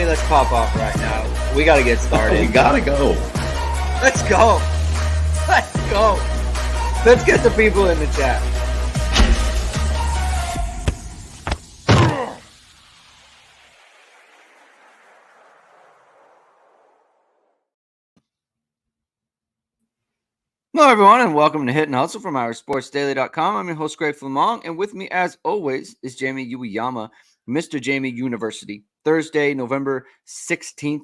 let's pop off right now. We got to get started. We got to go. Let's go. Let's go. Let's get the people in the chat. Hello, everyone, and welcome to Hit and Hustle from IRSportsDaily.com. I'm your host, Greg Flamong, and with me, as always, is Jamie Ueyama, Mr. Jamie University. Thursday, November 16th.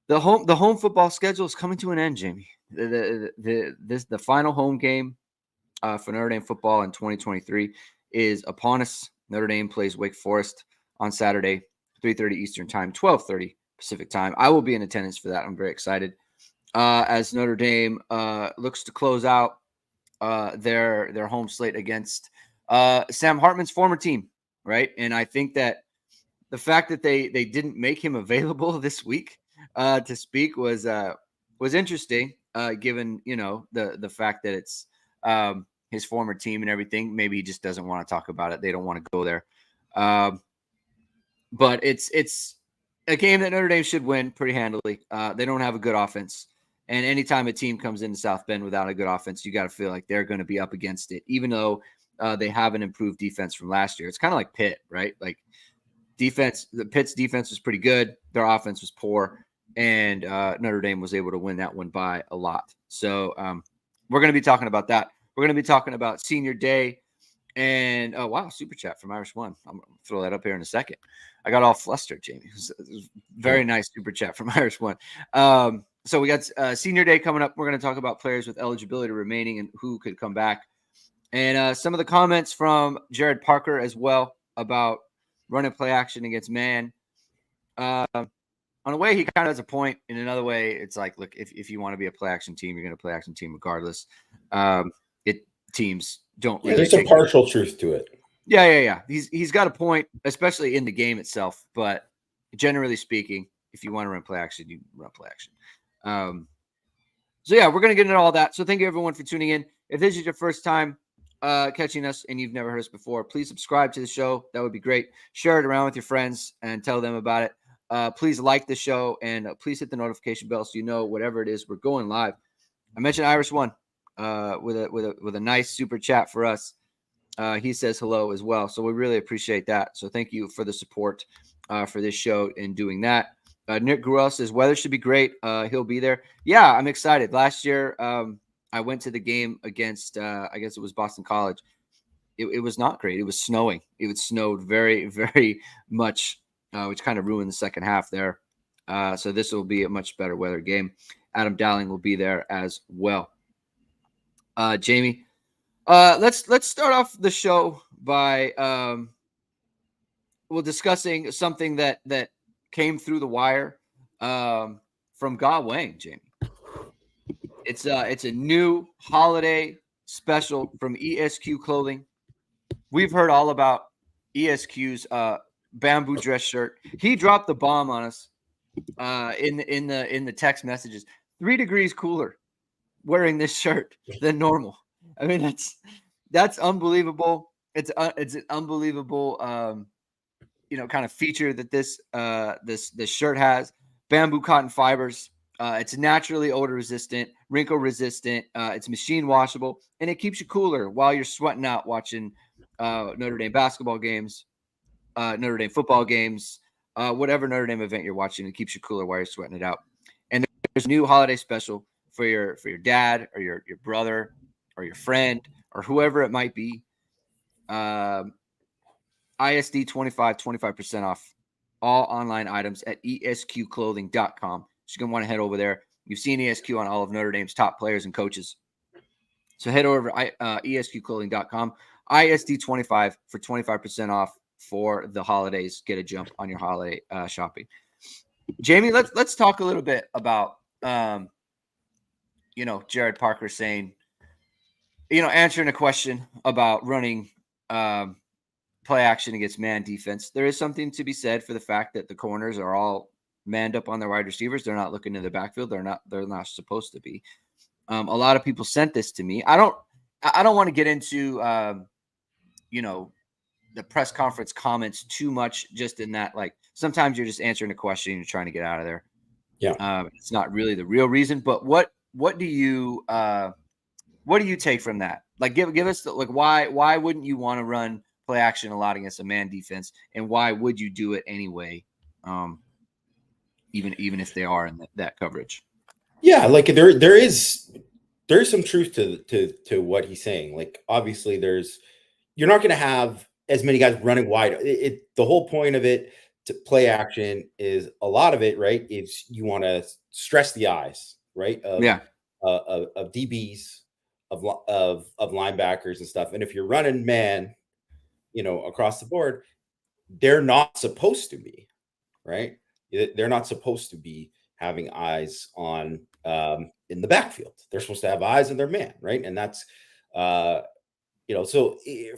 The home football schedule is coming to an end, Jamie. The final home game for Notre Dame football in 2023 is upon us. Notre Dame plays Wake Forest on Saturday, 3:30 Eastern Time, 12:30 Pacific Time. I will be in attendance for that. I'm very excited. As Notre Dame looks to close out their home slate against Sam Hartman's former team, right? And I think that the fact that they didn't make him available this week to speak was interesting, given the fact that it's his former team and everything. Maybe he just doesn't want to talk about it. They don't want to go there. But it's a game that Notre Dame should win pretty handily. They don't have a good offense. And anytime a team comes into South Bend without a good offense, you got to feel like they're going to be up against it, even though they have an improved defense from last year. It's kind of like Pitt, right? Like Pitt's defense was pretty good. Their offense was poor. And Notre Dame was able to win that one by a lot. So we're going to be talking about that. We're going to be talking about Senior Day. And, oh, wow, Super Chat from Irish One. I'm going to throw that up here in a second. I got all flustered, Jamie. It was very nice Super Chat from Irish One. So we got Senior Day coming up. We're going to talk about players with eligibility remaining and who could come back. And some of the comments from Jared Parker as well about run and play action against man. On a way, he kind of has a point. In another way, it's like, look, if you want to be a play action team, you're going to play action team regardless. Teams don't really. There's a partial truth to it. Yeah. He's got a point, especially in the game itself. But generally speaking, if you want to run play action, you run play action. So yeah, we're going to get into all that. So thank you everyone for tuning in. If this is your first time catching us and you've never heard us before, please subscribe to the show. That would be great. Share it around with your friends and tell them about it. Please like the show and please hit the notification bell so you know whatever it is we're going live. I mentioned Irish One with a nice super chat for us. He says hello as well, so we really appreciate that. So thank you for the support for this show in doing that. Nick Gruel says weather should be great. He'll be there. Yeah, I'm excited. Last year, I went to the game against I guess it was Boston College. It was not great. It was snowing. It snowed very, very much, which kind of ruined the second half there. So this will be a much better weather game. Adam Dowling will be there as well. Jamie, let's start off the show by discussing something that came through the wire from Ga Wang, Jamie. It's a new holiday special from ESQ Clothing. We've heard all about ESQ's bamboo dress shirt. He dropped the bomb on us in the text messages. 3 degrees cooler wearing this shirt than normal. I mean, that's unbelievable. It's an unbelievable kind of feature that this shirt has. Bamboo cotton fibers. It's naturally odor resistant, wrinkle resistant. It's machine washable, and it keeps you cooler while you're sweating out watching Notre Dame basketball games, Notre Dame football games, whatever Notre Dame event you're watching. It keeps you cooler while you're sweating it out. And there's a new holiday special for your dad or your brother or your friend or whoever it might be. ISD 25% off all online items at esqclothing.com. So you're going to want to head over there. You've seen ESQ on all of Notre Dame's top players and coaches. So head over to esqclothing.com. ISD 25 for 25% off for the holidays. Get a jump on your holiday shopping. Jamie, let's talk a little bit about Jared Parker saying, answering a question about running play action against man defense. There is something to be said for the fact that the corners are all manned up on their wide receivers. They're not looking in the backfield. They're not supposed to be. A lot of people sent this to me. I don't want to get into the press conference comments too much, just in that, like, sometimes you're just answering a question and you're trying to get out of there. Yeah. It's not really the real reason. But what do you take from that? Like, give us like, why wouldn't you want to run play action a lot against a man defense, and why would you do it anyway? Even if they are in that coverage. Yeah, like there's some truth to what he's saying. Like, obviously you're not going to have as many guys running wide. The whole point of it to play action is a lot of it, right? Is you want to stress the eyes, right? Of DBs, of linebackers and stuff. And if you're running man, across the board, they're not supposed to be, right? They're not supposed to be having eyes on in the backfield. They're supposed to have eyes on their man, right? And that's so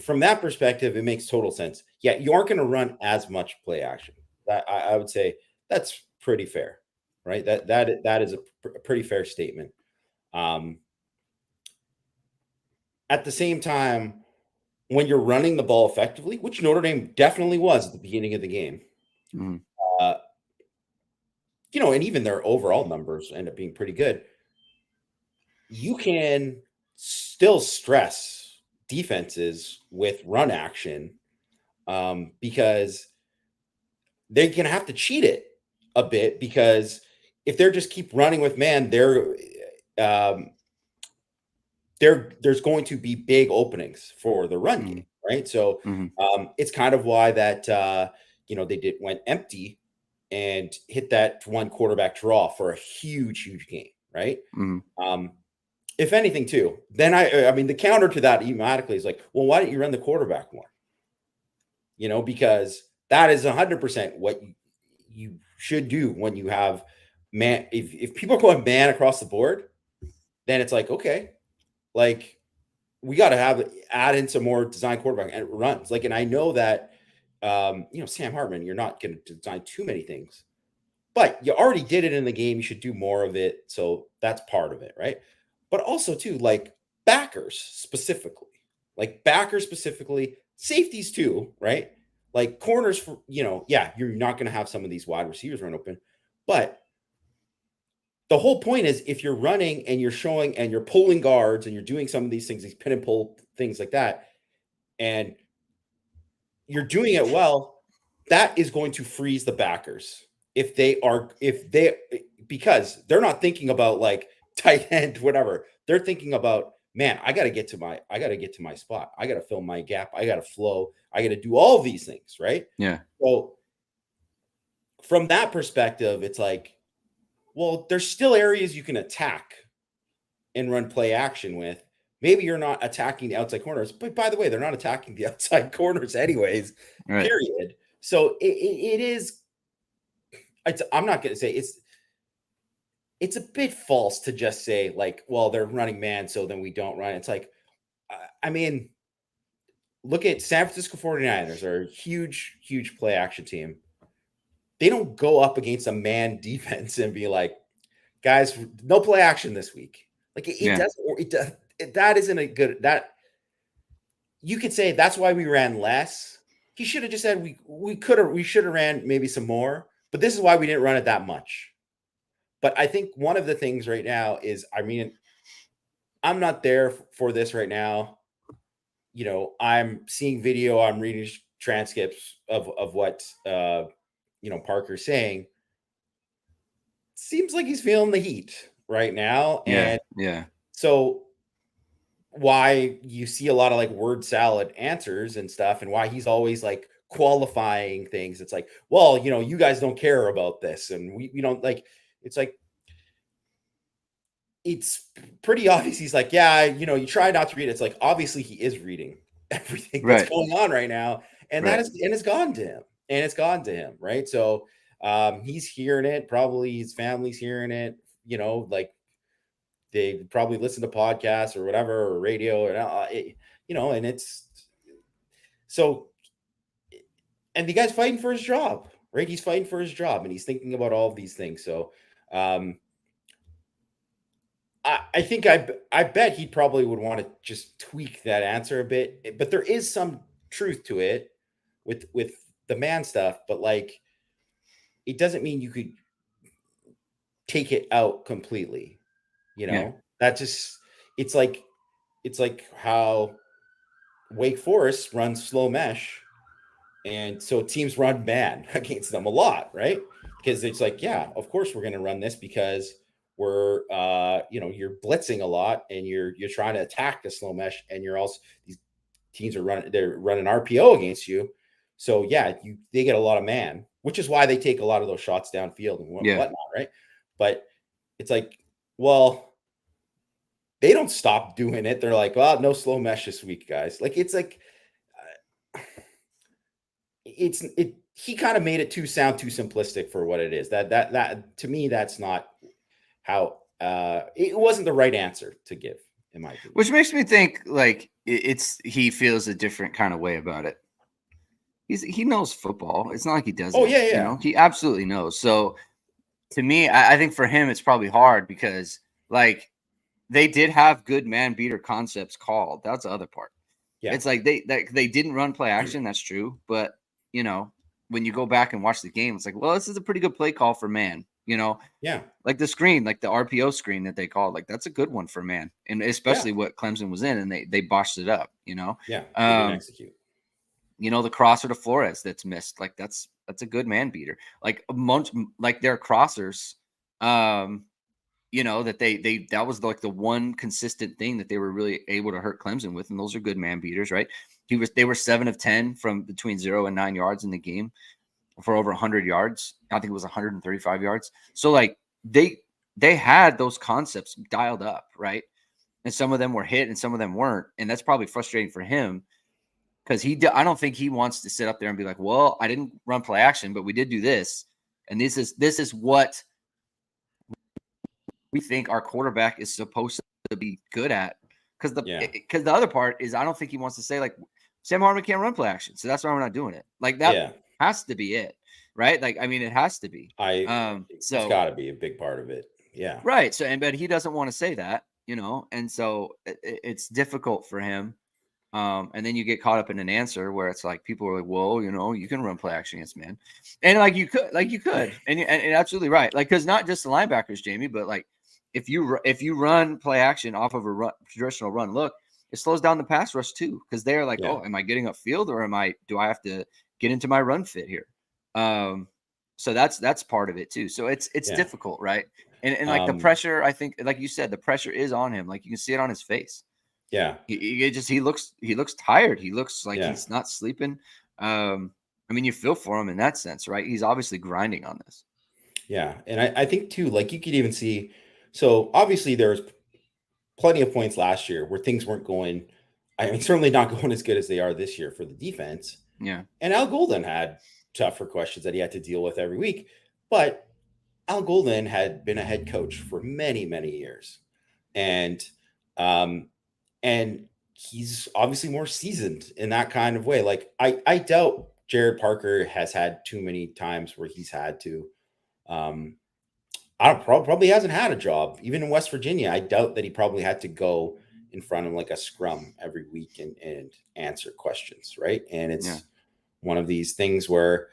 from that perspective, it makes total sense. Yeah, you aren't going to run as much play action. That I would say that's pretty fair, right? That is a pretty fair statement. At the same time, when you're running the ball effectively, which Notre Dame definitely was at the beginning of the game, and even their overall numbers end up being pretty good, you can still stress defenses with run action because they're going to have to cheat it a bit, because if they're just keep running with man, there's going to be big openings for the run game, right? So it's kind of why that they went empty and hit that one quarterback draw for a huge game, right? If anything, too, then I mean the counter to that automatically is like, well, why don't you run the quarterback more? Because that is 100% what you should do when you have man. If people are going man across the board, then it's like, okay, like we got to add in some more design quarterback and runs. Like, and I know that Sam Hartman, you're not going to design too many things, but you already did it in the game. You should do more of it. So that's part of it, right? But also too, like backers specifically, safeties too, right? Like corners for, yeah, you're not going to have some of these wide receivers run open, but the whole point is if you're running and you're showing and you're pulling guards and you're doing some of these things, these pin and pull things like that, and you're doing it well, that is going to freeze the backers because they're not thinking about like tight end, whatever. They're thinking about, man, I got to get to my spot. I got to fill my gap. I got to flow. I got to do all of these things, right? Yeah. So from that perspective, it's like, well, there's still areas you can attack and run play action with. Maybe you're not attacking the outside corners, but by the way, they're not attacking the outside corners anyways, right. Period. So it is, I'm not going to say it's a bit false to just say like, well, they're running man, so then we don't run. It's like, I mean, look at San Francisco 49ers. They're a huge play action team. They don't go up against a man defense and be like, guys, no play action this week. Like that isn't a good, that you could say that's why we ran less. He should have just said we should have ran maybe some more, but this is why we didn't run it that much. But I think one of the things right now is, I mean, I'm not there for this right now. I'm seeing video, I'm reading transcripts of what Parker's saying. Seems like he's feeling the heat right now. Yeah. And so why you see a lot of like word salad answers and stuff, and why he's always like qualifying things. It's like, well, you guys don't care about this, and we don't like. It's like, it's pretty obvious. He's like, yeah, you try not to read it. It's like, obviously he is reading everything that's going on right now, and it's gone to him, right? So he's hearing it. Probably his family's hearing it. Like they probably listen to podcasts or whatever, or radio, or and it's so. And the guy's fighting for his job, right? He's fighting for his job, and he's thinking about all of these things. So I think I bet he probably would want to just tweak that answer a bit, but there is some truth to it. with the man stuff, but like it doesn't mean you could take it out completely. You know, that just it's like how Wake Forest runs slow mesh, and so teams run man against them a lot, right? Because it's like, yeah, of course we're going to run this because we're you're blitzing a lot and you're trying to attack the slow mesh, and you're also these teams are running RPO against you. So yeah, they get a lot of man, which is why they take a lot of those shots downfield and whatnot, right? But it's like, well, they don't stop doing it. They're like, well, no slow mesh this week, guys. Like, it's like, he kind of made it too simplistic for what it is. That to me, that's not how, it wasn't the right answer to give, in my opinion. Which makes me think like he feels a different kind of way about it. He knows football. It's not like he doesn't. Oh, yeah. You know, he absolutely knows. So to me, I think for him, it's probably hard because like they did have good man beater concepts called. That's the other part. Yeah. It's like they didn't run play action. That's true. But, you know, when you go back and watch the game, it's like, well, this is a pretty good play call for man, you know? Yeah. Like the screen, like the RPO screen that they called, like that's a good one for man. And especially what Clemson was in, and they botched it up, you know? Yeah. They didn't execute. You know, the crosser to Flores that's missed, like that's a good man beater. Like like their crossers, you know, that that was like the one consistent thing that they were really able to hurt Clemson with, and those are good man beaters, right? They were 7 of 10 from between 0 and 9 yards in the game for over 100 yards. I think it was 135 yards. So like they had those concepts dialed up, right? And some of them were hit and some of them weren't, and that's probably frustrating for him because I don't think he wants to sit up there and be like, well, I didn't run play action, but we did do this, and this is what we think our quarterback is supposed to be good at. Because the other part is I don't think he wants to say like Sam Hartman can't run play action, so that's why we're not doing it. Like that has to be it, right? Like I mean, it has to be. It's got to be a big part of it. Yeah. Right. So but he doesn't want to say that, you know, and so it's difficult for him. And then you get caught up in an answer where it's like people are like, "Whoa, you know, you can run play action against man," and like you could, and absolutely right. Like because not just the linebackers, Jamie, but like if you run play action off of a traditional run look, it slows down the pass rush too because they're like, "Oh, am I getting upfield or do I have to get into my run fit here?" So that's part of it too. So it's difficult, right? And like the pressure, I think, like you said, the pressure is on him. Like you can see it on his face. Yeah. He looks tired. He looks like he's not sleeping. I mean, you feel for him in that sense, right? He's obviously grinding on this. Yeah. And I think too, like you could even see, so obviously there's plenty of points last year where things weren't going, I mean, certainly not going as good as they are this year for the defense. Yeah. And Al Golden had tougher questions that he had to deal with every week, but Al Golden had been a head coach for many, many years. And he's obviously more seasoned in that kind of way. Like I doubt Jared Parker has had too many times where he's had to, probably hasn't had a job even in West Virginia. I doubt that he probably had to go in front of like a scrum every week and answer questions. Right. And it's one of these things where,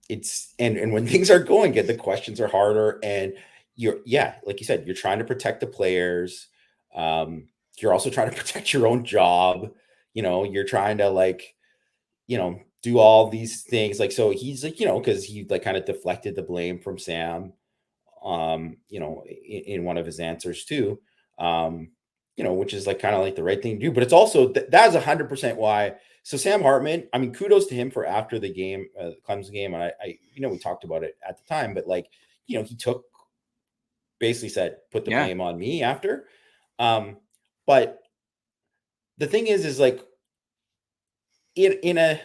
it's, and when things are going good, the questions are harder, and like you said, you're trying to protect the players. You're also trying to protect your own job. You know, you're trying to like, you know, do all these things. Like, so he's like, you know, cause he like kind of deflected the blame from Sam, you know, in one of his answers too, you know, which is like kind of like the right thing to do, but it's also, that is 100% why. So Sam Hartman, I mean, kudos to him for after the game, Clemson game. And I, you know, we talked about it at the time, but like, you know, he basically said, put the blame on me after. But the thing is like in a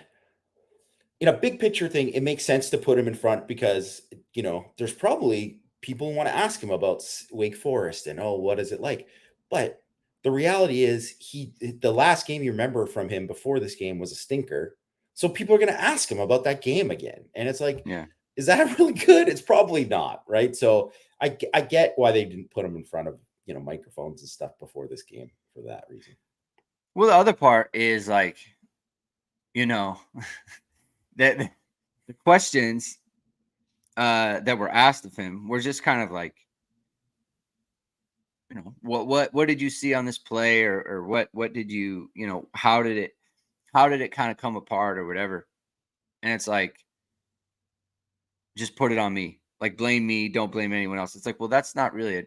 big picture thing, it makes sense to put him in front because, you know, there's probably people who want to ask him about Wake Forest and, oh, what is it like? But the reality is the last game you remember from him before this game was a stinker. So people are going to ask him about that game again. And it's like, is that really good? It's probably not. Right. So I get why they didn't put him in front of, you know, microphones and stuff before this game for that reason. Well, the other part is like, you know, that the questions that were asked of him were just kind of like, you know, what did you see on this play, or what did you, you know, how did it kind of come apart or whatever? And it's like, just put it on me. Like, blame me, don't blame anyone else. It's like, well, that's not really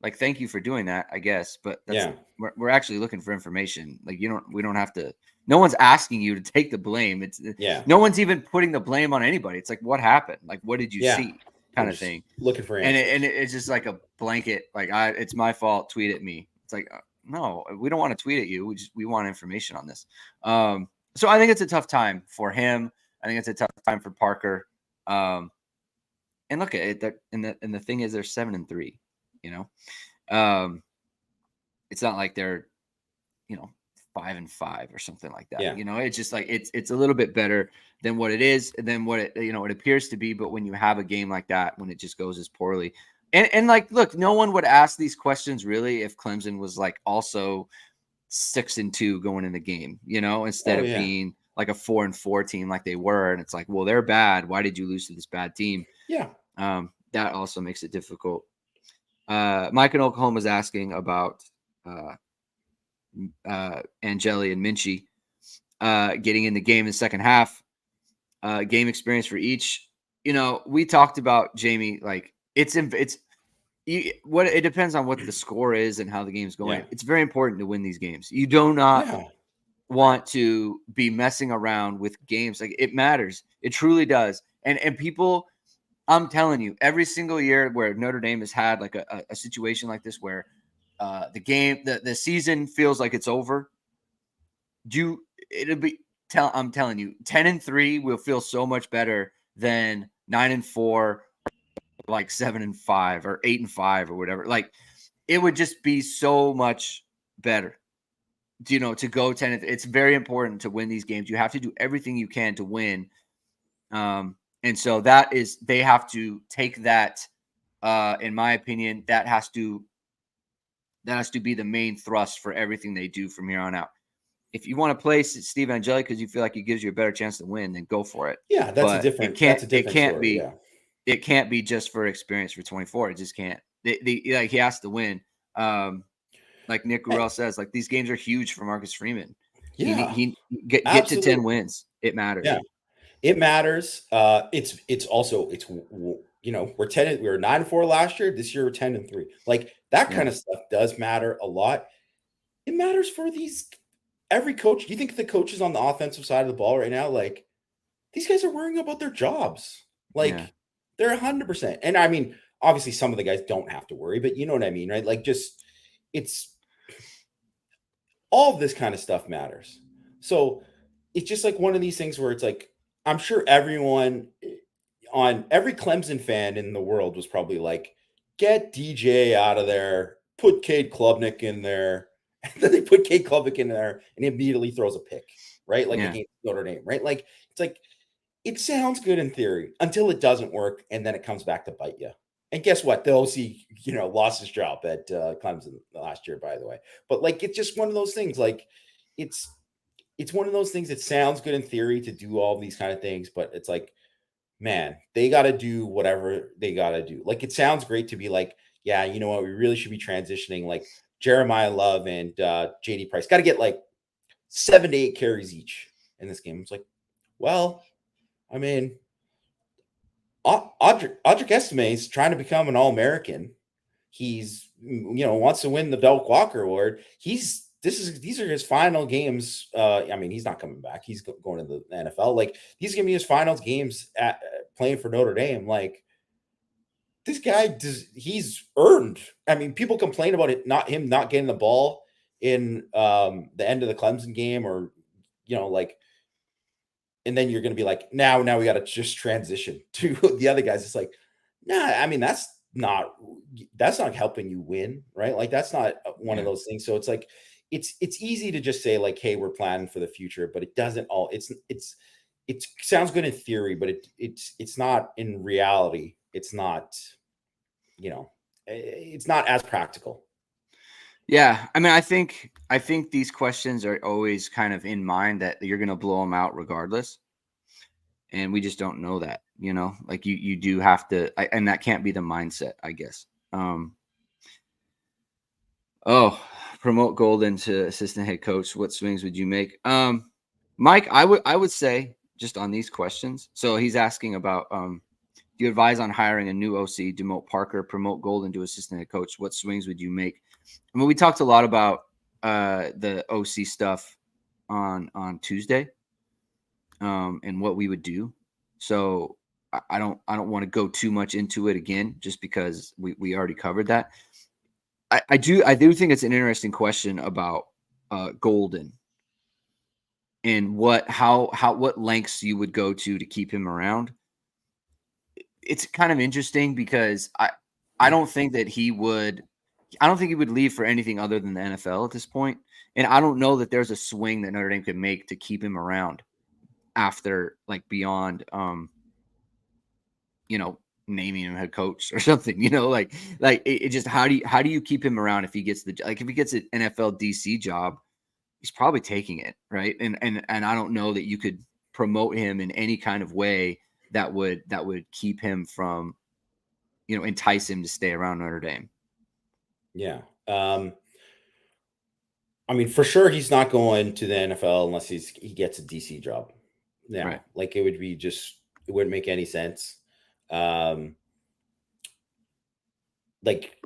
like, thank you for doing that, I guess, but Yeah. we're actually looking for information. Like, we don't have to. No one's asking you to take the blame. It's Yeah. No one's even putting the blame on anybody. It's like, what happened? Like, what did you Yeah. see? We're Kind of just thing. looking for And answers. it's just like a blanket. Like, it's my fault. Tweet at me. It's like, no, we don't want to tweet at you. We want information on this. So I think it's a tough time for him. I think it's a tough time for Parker. And look at it. And the thing is, they're 7-3. You know, it's not like they're, you know, 5-5 or something like that. Yeah. You know, it's just like it's a little bit better than what it is, than what it, you know, it appears to be. But when you have a game like that, when it just goes as poorly, and like, look, no one would ask these questions really if Clemson was like also 6-2 going in the game, you know, instead of being like a 4-4 team like they were. And it's like, well, they're bad. Why did you lose to this bad team? Yeah. That also makes it difficult. Mike in Oklahoma is asking about Angeli and Minchie getting in the game in the second half. Game experience for each. You know, we talked about, Jamie, like it depends on what the score is and how the game's going. Yeah. It's very important to win these games. You do not want to be messing around with games. Like, it matters. It truly does. And people, I'm telling you, every single year where Notre Dame has had like a situation like this where the season feels like it's over, I'm telling you, 10-3 will feel so much better than 9-4, like 7-5 or 8-5 or whatever. Like, it would just be so much better, you know, to go 10. It's very important to win these games. You have to do everything you can to win. And so they have to take that, in my opinion, that has to be the main thrust for everything they do from here on out. If you want to play Steve Angeli because you feel like it gives you a better chance to win, then go for it. Yeah, But it can't story, be it can't be just for experience for 24. It just can't. Like, he has to win. Like Nick Gurrell says, like, these games are huge for Marcus Freeman. Yeah. He get to 10 wins. It matters. Yeah. It matters. It's also, you know, we were 9-4 last year. This year we're 10-3. Like, that kind of stuff does matter a lot. It matters for every coach. Do you think the coaches on the offensive side of the ball right now, like, these guys are worrying about their jobs? Like, they're 100%. And I mean, obviously some of the guys don't have to worry, but you know what I mean, right? Like, just, it's all of this kind of stuff matters. So it's just like one of these things where it's like, I'm sure every Clemson fan in the world was probably like, get DJ out of there, put Cade Klubnik in there. And then they put Cade Klubnik in there and he immediately throws a pick, right? Like, against Notre Dame, right? Like, it's like, it sounds good in theory until it doesn't work. And then it comes back to bite you. And guess what? The OC, you know, lost his job at Clemson last year, by the way. But like, it's just one of those things. Like, it's one of those things that sounds good in theory to do all these kind of things, but it's like, man, they got to do whatever they got to do. Like, it sounds great to be like, yeah, you know what? We really should be transitioning like Jeremiah Love and JD Price. Got to get like 7 to 8 carries each in this game. It's like, well, I mean, Audric Estime is trying to become an All-American. He's, you know, wants to win the Del Walker Award. These are his final games. I mean, he's not coming back. He's going to the NFL. Like, these are going to be his final games at playing for Notre Dame. Like, this guy he's earned. I mean, people complain about him not getting the ball in the end of the Clemson game, or, you know, like, and then you're going to be like, now we got to just transition to the other guys. It's like, nah, I mean, that's not helping you win, right? Like, that's not one of those things. So it's like, it's easy to just say like, hey, we're planning for the future, but it doesn't all, it sounds good in theory, but it's not in reality. It's not, you know, it's not as practical. Yeah, I mean, I think these questions are always kind of in mind that you're going to blow them out regardless, and we just don't know that. Like you do have to, and that can't be the mindset, I guess. Oh, promote Golden to assistant head coach. What swings would you make? Mike, I would say just on these questions. So he's asking about do you advise on hiring a new OC, demote Parker, promote Golden to assistant head coach? What swings would you make? I mean, we talked a lot about the OC stuff on Tuesday, and what we would do. So I don't want to go too much into it again, just because we already covered that. I do think it's an interesting question about Golden and what lengths you would go to keep him around. It's kind of interesting because I don't think that he would. I don't think he would leave for anything other than the NFL at this point. And I don't know that there's a swing that Notre Dame could make to keep him around after, like, beyond naming him head coach or something, like it just, how do you keep him around if he gets if he gets an NFL DC job, he's probably taking it, right? And I don't know that you could promote him in any kind of way that would keep him from, entice him to stay around Notre Dame. Yeah. I mean, for sure, he's not going to the NFL unless he gets a DC job. Now, Right. like, it would be it wouldn't make any sense. Like,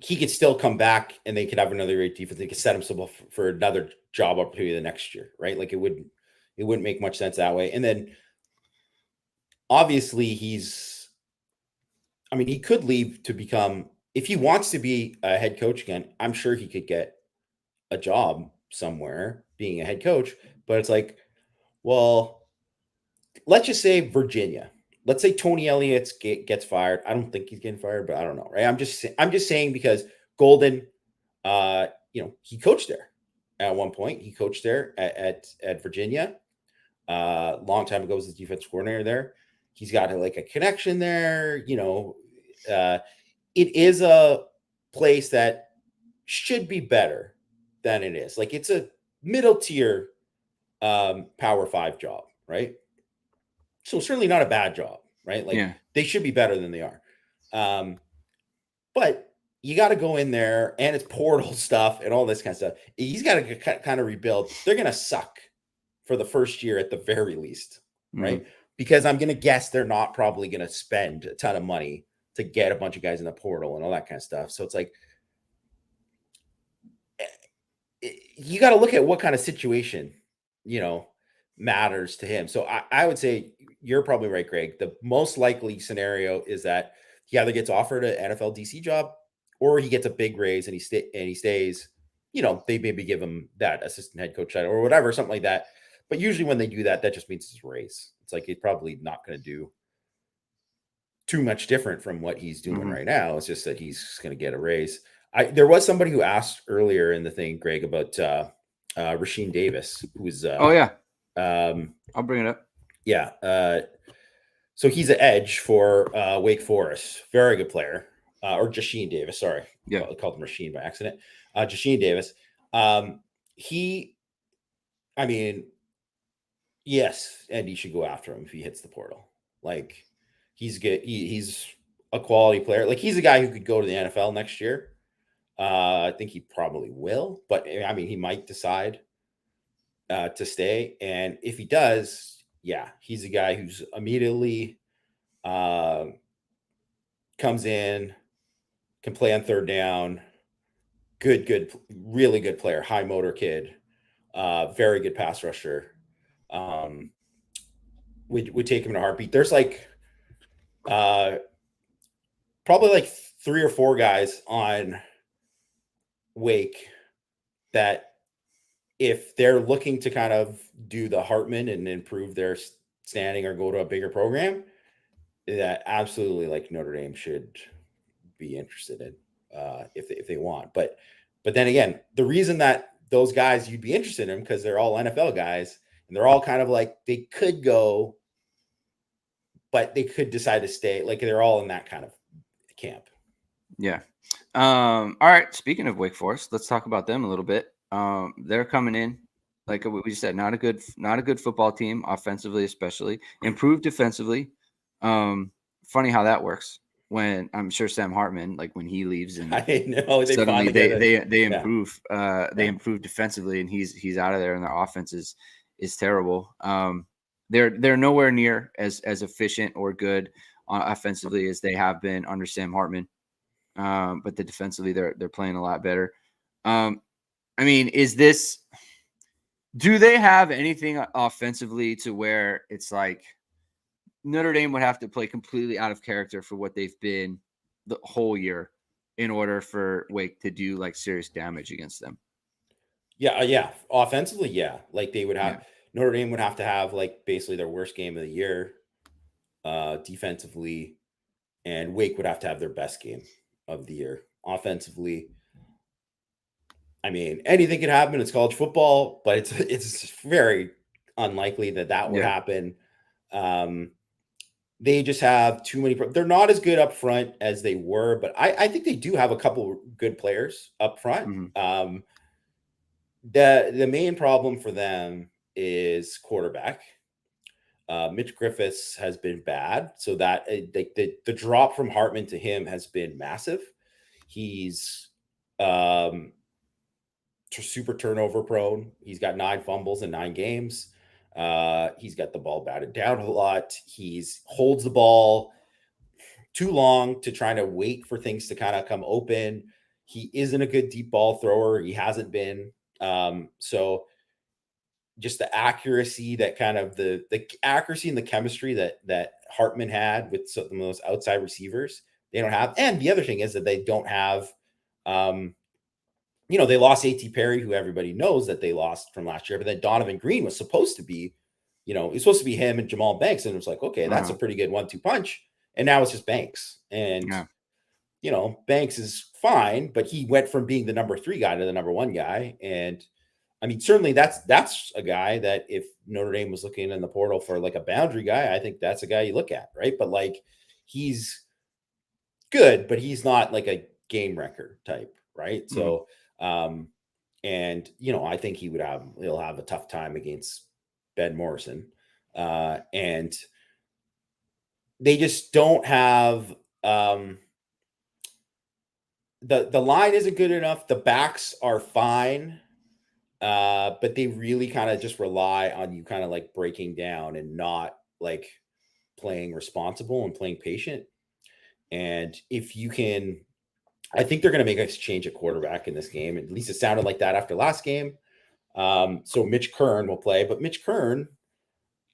he could still come back and they could have another great defense. They could set himself up for another job opportunity the next year, right? Like, it wouldn't make much sense that way. And then obviously he could leave to become, if he wants to be a head coach again, I'm sure he could get a job somewhere being a head coach. But it's like, well, let's just say Virginia. Let's say Tony Elliott gets fired. I don't think he's getting fired, but I don't know, right? I'm just saying, because Golden, he coached there at one point. He coached there at Virginia. Long time ago, was the defense coordinator there. He's got a connection there. It is a place that should be better than it is. Like, it's a middle tier Power 5 job, right? So certainly not a bad job, right? Like, Yeah. They should be better than they are. But you got to go in there, and it's portal stuff and all this kind of stuff. He's got to kind of rebuild. They're going to suck for the first year at the very least, right? Because I'm going to guess they're not probably going to spend a ton of money to get a bunch of guys in the portal and all that kind of stuff. So it's like, you got to look at what kind of situation, matters to him. So I would say you're probably right, Greg. The most likely scenario is that he either gets offered an NFL DC job, or he gets a big raise and he stays. They maybe give him that assistant head coach title or whatever, something like that. But usually when they do that, that just means it's a raise. It's like, he's probably not going to do too much different from what he's doing right now. It's just that he's going to get a raise. There was somebody who asked earlier in the thing, Greg, about Rasheem Davis, who's oh yeah, I'll bring it up. Yeah. So he's an edge for Wake Forest. Very good player. Or Jasheen Davis, sorry. Yeah. I called him Rasheem by accident. Jasheen Davis. Yes, and you should go after him if he hits the portal. Like, he's good. He's a quality player. Like, he's a guy who could go to the NFL next year. I think he probably will, but he might decide to stay. And if he does, yeah, he's a guy who's immediately comes in, can play on third down. Good, really good player. High motor kid. Very good pass rusher. Would take him in a heartbeat. There's probably 3 or 4 guys on Wake that, if they're looking to kind of do the Hartman and improve their standing or go to a bigger program, that absolutely, Notre Dame should be interested in if they want. But then again, the reason that those guys you'd be interested in, because they're all NFL guys and they're all kind of they could go, but they could decide to stay. They're all in that kind of camp. Yeah. All right. Speaking of Wake Forest, let's talk about them a little bit. They're coming in, like we said, not a good football team, offensively especially. Improved defensively. Funny how that works. When I'm sure Sam Hartman, like when he leaves and I know they suddenly finally get it. they Yeah. improve improve defensively, and he's out of there, and their offense is terrible. They're nowhere near as efficient or good offensively as they have been under Sam Hartman. But the defensively they're playing a lot better. I mean, do they have anything offensively to where it's like Notre Dame would have to play completely out of character for what they've been the whole year in order for Wake to do like serious damage against them? Yeah. Offensively, yeah. Like they would Yeah. have Notre Dame would have to have like basically their worst game of the year defensively, and Wake would have to have their best game of the year offensively. I mean, anything can happen. It's college football, but it's very unlikely that would Yeah. happen. They just have too many. They're not as good up front as they were, but I think they do have a couple good players up front. Mm-hmm. The main problem for them is quarterback. Mitch Griffiths has been bad, so that the drop from Hartman to him has been massive. He's super turnover prone. He's got 9 fumbles in 9 games. He's got the ball batted down a lot. He's holds the ball too long to try to wait for things to kind of come open. He isn't a good deep ball thrower. He hasn't been. So just the accuracy that kind of the accuracy and the chemistry that Hartman had with some of those outside receivers, they don't have. And the other thing is that they don't have, they lost A.T. Perry, who everybody knows that they lost from last year, but then Donovan Green was supposed to be, it was supposed to be him and Jamal Banks. And it was like, okay, that's a pretty good 1-2 punch. And now it's just Banks. And, Banks is fine, but he went from being the number 3 guy to the number 1 guy. And I mean, certainly that's a guy that if Notre Dame was looking in the portal for like a boundary guy, I think that's a guy you look at, right? But like he's good, but he's not like a game wrecker type, right? Mm-hmm. So and I think he'll have a tough time against Ben Morrison. And they just don't have the line isn't good enough. The backs are fine. But they really kind of just rely on you kind of like breaking down and not like playing responsible and playing patient. And if you can, I think they're going to make a change at quarterback in this game. At least it sounded like that after last game. So Mitch Kern will play, but Mitch Kern,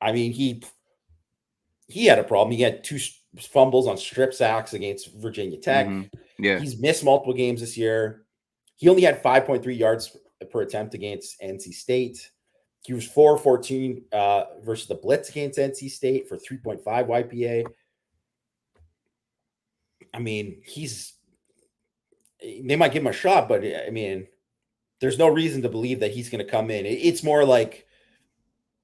I mean, he had a problem. He had 2 fumbles on strip sacks against Virginia Tech. Mm-hmm. Yeah. He's missed multiple games this year. He only had 5.3 yards per attempt against NC State. He was 4-14 versus the blitz against NC State for 3.5 YPA. I mean, they might give him a shot, but I mean, there's no reason to believe that he's going to come in. It's more like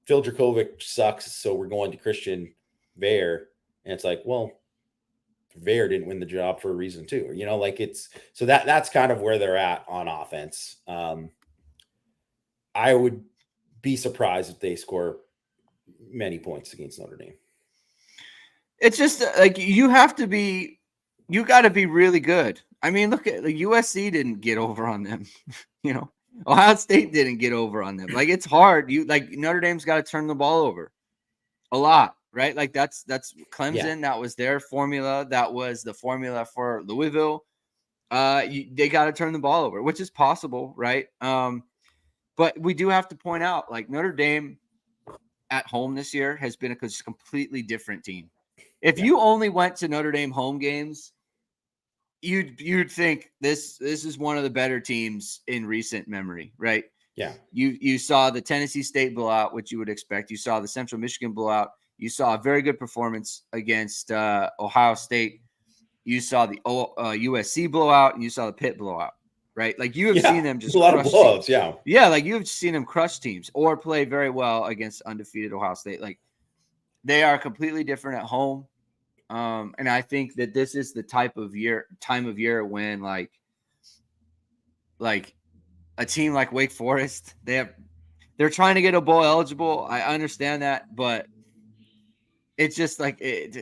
Phil Dracovic sucks, so we're going to Christian Veer. And it's like, well, Veer didn't win the job for a reason too. So that's kind of where they're at on offense. I would be surprised if they score many points against Notre Dame. It's just like you got to be really good. I mean, look at USC didn't get over on them. Ohio State didn't get over on them. Like it's hard. Notre Dame's got to turn the ball over a lot, right? Like that's Clemson. Yeah. That was their formula. That was the formula for Louisville. They got to turn the ball over, which is possible, right? But we do have to point out, like Notre Dame at home this year has been a completely different team. If you only went to Notre Dame home games, you'd think this is one of the better teams in recent memory, right? Yeah. You saw the Tennessee State blowout, which you would expect. You saw the Central Michigan blowout. You saw a very good performance against Ohio State. You saw the USC blowout, and you saw the Pitt blowout, right? Like you have seen them just a lot of blowouts, teams. Yeah, like you've seen them crush teams or play very well against undefeated Ohio State. Like they are completely different at home. And I think that this is the time of year when like like a team like Wake Forest, they're trying to get a bowl eligible. I understand that, but it's just like it's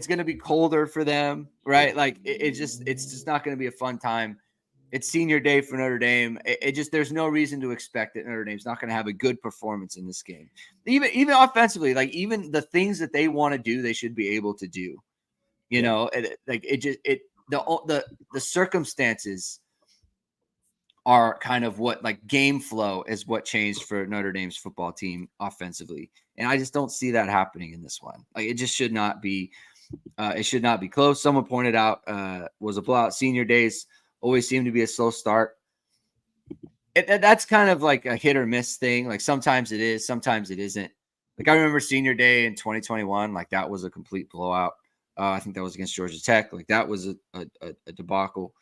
going to be colder for them, right? Like it's just not going to be a fun time. It's senior day for Notre Dame. It just there's no reason to expect that Notre Dame's not going to have a good performance in this game. Even offensively, like even the things that they want to do, they should be able to do. You know, the circumstances are kind of what like game flow is what changed for Notre Dame's football team offensively. And I just don't see that happening in this one. Like it just should not be it should not be close. Someone pointed out was a blowout. Senior days always seem to be a slow start. That's kind of like a hit or miss thing. Like sometimes it is, sometimes it isn't. Like I remember senior day in 2021, like that was a complete blowout. I think that was against Georgia Tech. Like that was a debacle.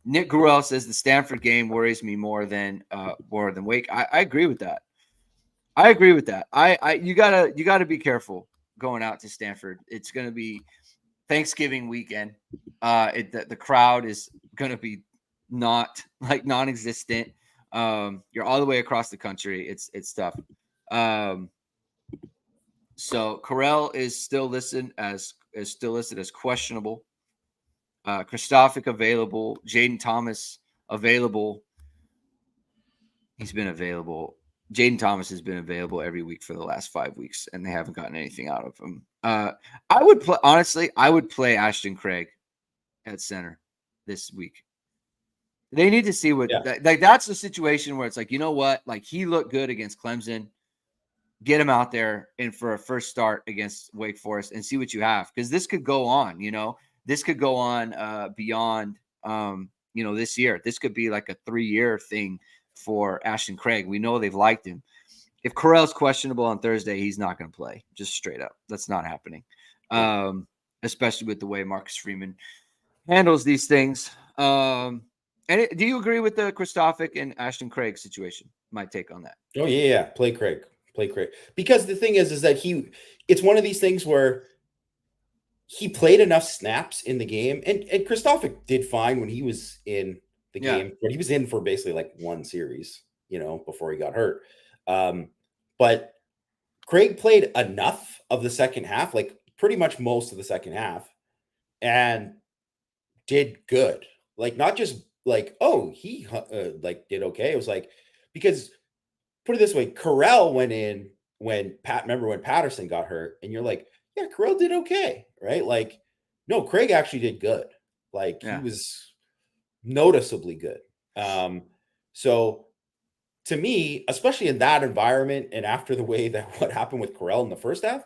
Nick Gruel says the Stanford game worries me more than Wake. I agree with that. I agree with that. You gotta be careful going out to Stanford. It's gonna be Thanksgiving weekend. The crowd is gonna be non-existent. You're all the way across the country. It's tough. So Correll is still listed as questionable. Christophic available. Jaden Thomas available. He's been available. Jaden Thomas has been available every week for the last 5 weeks, and they haven't gotten anything out of him. I would play Ashton Craig at center this week. They need to see what that's the situation where it's like, you know what? Like he looked good against Clemson. Get him out there and for a first start against Wake Forest and see what you have. Because this could go on, this could go on beyond, this year. This could be like a 3-year thing for Ashton Craig. We know they've liked him. If Correll's questionable on Thursday, he's not going to play. Just straight up. That's not happening. Especially with the way Marcus Freeman handles these things. Do you agree with the Christophic and Ashton Craig situation? My take on that. Oh yeah. Play Craig. Because the thing is that it's one of these things where he played enough snaps in the game, and Christophic did fine when he was in the game, but he was in for basically like one series, before he got hurt. But Craig played enough of the second half, like pretty much most of the second half, and did good. Like not just like, oh, he like did okay. It was like, because put it this way, Correll went in remember when Patterson got hurt, and you're like, yeah, Correll did okay, right? Like, no, Craig actually did good. Like he was noticeably good. So to me, especially in that environment, and after the way that what happened with Correll in the first half,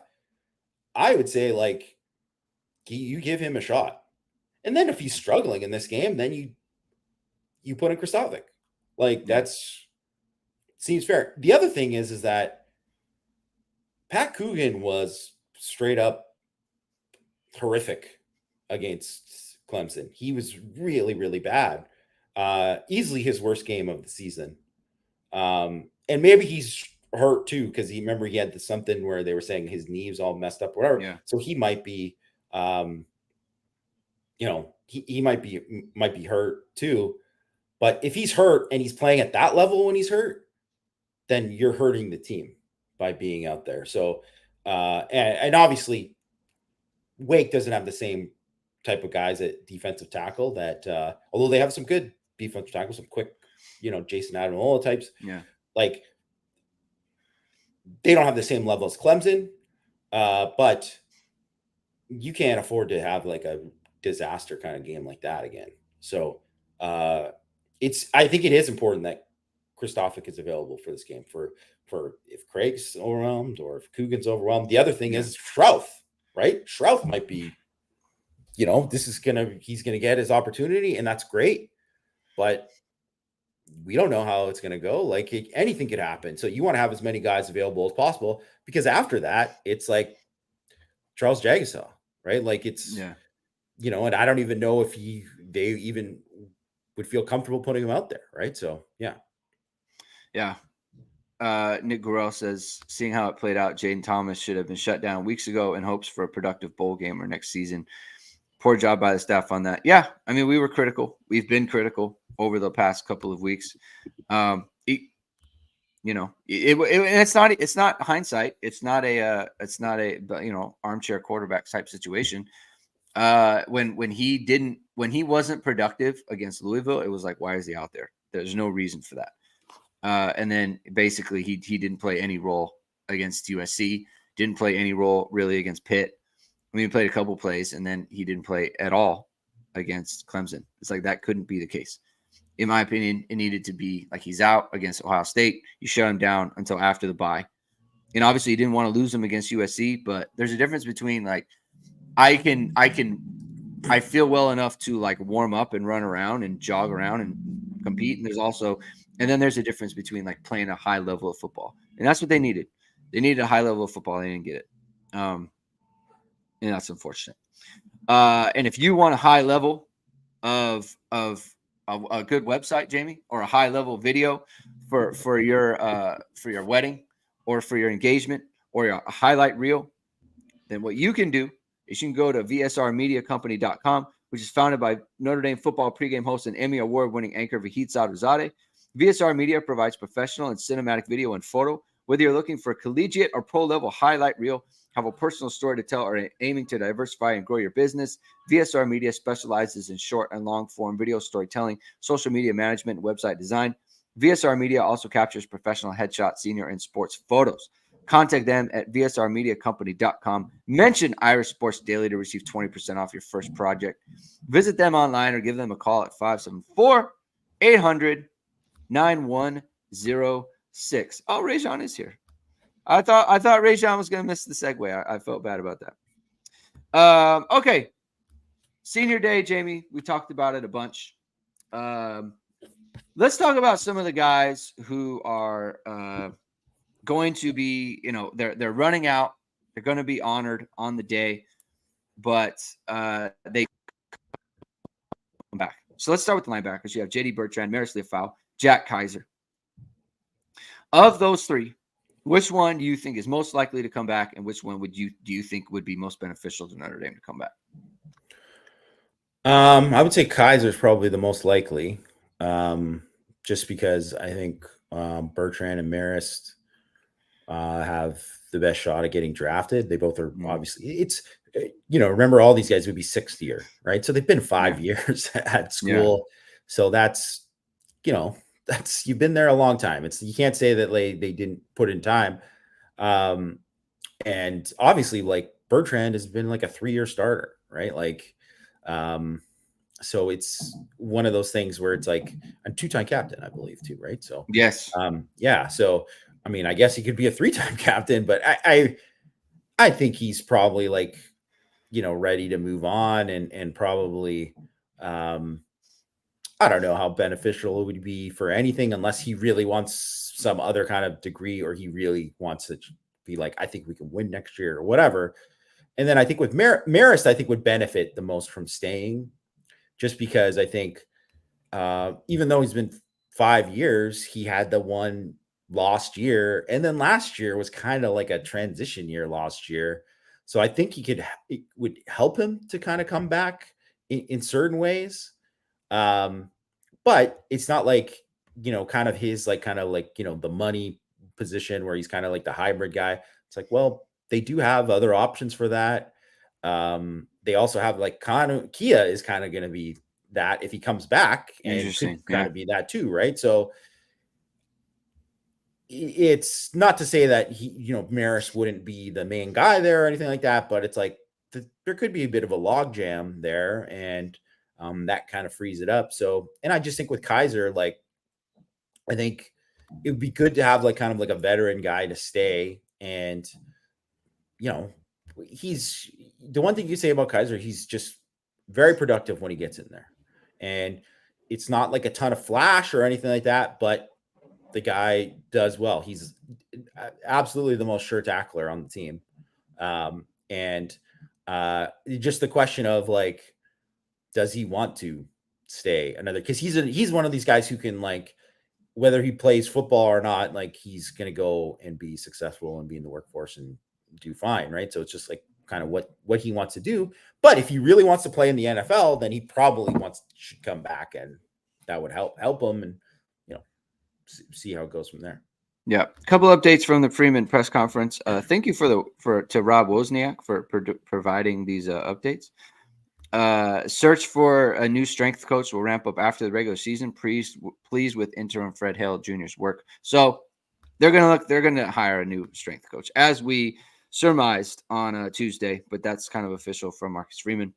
I would say like you give him a shot. And then if he's struggling in this game, then you put in Christophic. Like that's seems fair. The other thing is that Pat Coogan was straight up horrific against Clemson. He was really, really bad. Easily his worst game of the season. And maybe he's hurt too, because he had something where they were saying his knees all messed up, whatever. Yeah. So he might be, he might be hurt too. But if he's hurt and he's playing at that level when he's hurt, then you're hurting the team by being out there. So, and obviously Wake doesn't have the same type of guys at defensive tackle that, although they have some good defensive tackles, some quick, Jason Adamilola types. Yeah. Like they don't have the same level as Clemson, but you can't afford to have like a disaster kind of game like that again. So, I think it is important that Christophic is available for this game for if Craig's overwhelmed or if Coogan's overwhelmed. The other thing is Schrouth, right? Schrouth might be, he's going to get his opportunity, and that's great, but we don't know how it's going to go. Like anything could happen. So you want to have as many guys available as possible, because after that, it's like Charles Jagasaw, right? Like it's, and I don't even know if they even would feel comfortable putting him out there. Right. So, yeah. Yeah. Nick Gurrell says, seeing how it played out, Jaden Thomas should have been shut down weeks ago in hopes for a productive bowl game or next season. poor job by the staff on that. Yeah, I mean, we were critical. We've been critical over the past couple of weeks. And it's not hindsight. It's not a armchair quarterback type situation. When he wasn't productive against Louisville, it was like, why is he out there? There's no reason for that. And then basically he didn't play any role against USC, didn't play any role really against Pitt. I mean, he played a couple plays, and then he didn't play at all against Clemson. It's like that couldn't be the case. In my opinion, it needed to be like he's out against Ohio State. You shut him down until after the bye. And obviously you didn't want to lose him against USC, but there's a difference between like I feel well enough to like warm up and run around and jog around and compete. And then there's a difference between like playing a high level of football. And that's what they needed. They needed a high level of football. They didn't get it. And that's unfortunate. And if you want a high level of a good website, Jamie, or a high level video for your wedding or for your engagement or your highlight reel, then what you can do is you can go to vsrmediacompany.com, which is founded by Notre Dame football pregame host and Emmy award-winning anchor Vahid Sadrzadeh. VSR Media provides professional and cinematic video and photo. Whether you're looking for a collegiate or pro-level highlight reel, have a personal story to tell, or aiming to diversify and grow your business, VSR Media specializes in short and long-form video storytelling, social media management, and website design. VSR Media also captures professional headshots, senior, and sports photos. Contact them at vsrmediacompany.com. Mention Irish Sports Daily to receive 20% off your first project. Visit them online or give them a call at 574-800-9106. Oh, Rajon is here. I thought Rajon was going to miss the segue. I felt bad about that. Okay. Senior day, Jamie. We talked about it a bunch. Let's talk about some of the guys who are going to be, they're running out. They're going to be honored on the day, but they come back. So let's start with the linebackers. You have J.D. Bertrand, Maris Leafau, Jack Kaiser. Of those three, which one do you think is most likely to come back, and which one do you think would be most beneficial to Notre Dame to come back? I would say Kaiser is probably the most likely, just because I think Bertrand and Marist have the best shot at getting drafted. They both are obviously. Remember all these guys would be sixth year, right? So they've been 5 years at school, so that's you've been there a long time. You can't say that they didn't put in time. And obviously like Bertrand has been like a 3-year starter, right? Like, so it's one of those things where it's like a 2-time captain, I believe too. Right. So, yes. So, I mean, I guess he could be a 3-time captain, but I think he's probably like, ready to move on and probably, I don't know how beneficial it would be for anything unless he really wants some other kind of degree, or he really wants to be like, I think we can win next year or whatever. And then I think with Marist, I think would benefit the most from staying, just because I think even though he's been 5 years, he had the one lost year. And then last year was kind of like a transition year last year. So I think it would help him to kind of come back in certain ways. But it's not like, kind of his the money position where he's kind of like the hybrid guy. It's like, well, they do have other options for that. They also have like Kia is kind of going to be that if he comes back, and could kind of be that too. Right. So it's not to say that Maris wouldn't be the main guy there or anything like that, but it's like there could be a bit of a logjam there, and that kind of frees it up. So, and I just think with Kaiser, like, I think it would be good to have like kind of like a veteran guy to stay. And, he's the one thing you say about Kaiser, he's just very productive when he gets in there. And it's not like a ton of flash or anything like that, but the guy does well. He's absolutely the most sure tackler on the team. And just the question of like, does he want to stay another? Because he's one of these guys who can, like, whether he plays football or not, like he's going to go and be successful and be in the workforce and do fine, right? So it's just like kind of what he wants to do. But if he really wants to play in the NFL, then he probably should come back, and that would help him, and see how it goes from there. Yeah, a couple updates from the Freeman press conference. Thank you to Rob Wozniak for providing these updates. Search for a new strength coach will ramp up after the regular season. Pleased with interim Fred Hale Jr.'s work. So they're gonna hire a new strength coach, as we surmised on Tuesday, but that's kind of official from Marcus Freeman.